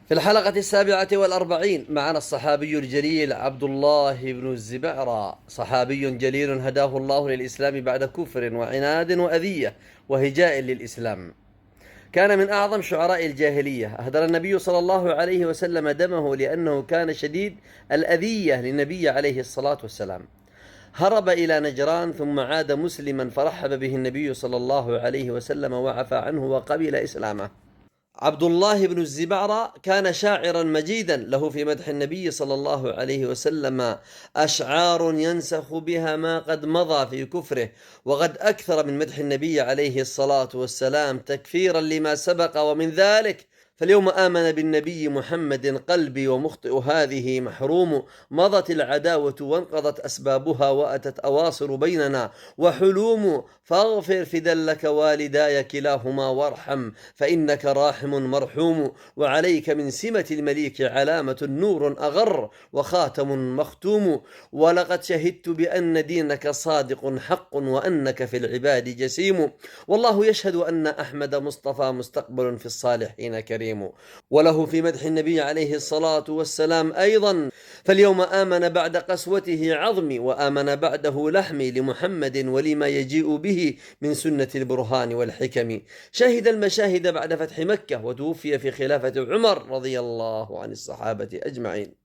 في الحلقة 47 معنا الصحابي الجليل عبد الله بن الزبعرة، صحابي جليل هداه الله للإسلام بعد كفر وعناد وأذية وهجاء للإسلام. كان من أعظم شعراء الجاهلية. أهدر النبي صلى الله عليه وسلم دمه لأنه كان شديد الأذية للنبي عليه الصلاة والسلام. هرب إلى نجران ثم عاد مسلما، فرحب به النبي صلى الله عليه وسلم وعفى عنه وقبل إسلامه. عبد الله بن الزبعرة كان شاعرا مجيدا، له في مدح النبي صلى الله عليه وسلم أشعار ينسخ بها ما قد مضى في كفره، وقد أكثر من مدح النبي عليه الصلاة والسلام تكفيرا لما سبق. ومن ذلك: فاليوم آمن بالنبي محمد قلبي ومخطئ هذه محروم، مضت العداوة وانقضت أسبابها وأتت أواصر بيننا وحلوم، فاغفر فدا لك والداي كلاهما وارحم، فإنك راحم مرحوم. وعليك من سمة المليك علامة نور أغر وخاتم مختوم، ولقد شهدت بأن دينك صادق حق وأنك في العباد جسيم، والله يشهد أن أحمد مصطفى مستقبل في الصالحين كريم. وله في مدح النبي عليه الصلاة والسلام أيضا: فاليوم آمن بعد قسوته عظمي وآمن بعده لحمي لمحمد ولما يجيء به من سنة البرهان والحكم. شهد المشاهد بعد فتح مكة، وتوفي في خلافة عمر رضي الله عن الصحابة أجمعين.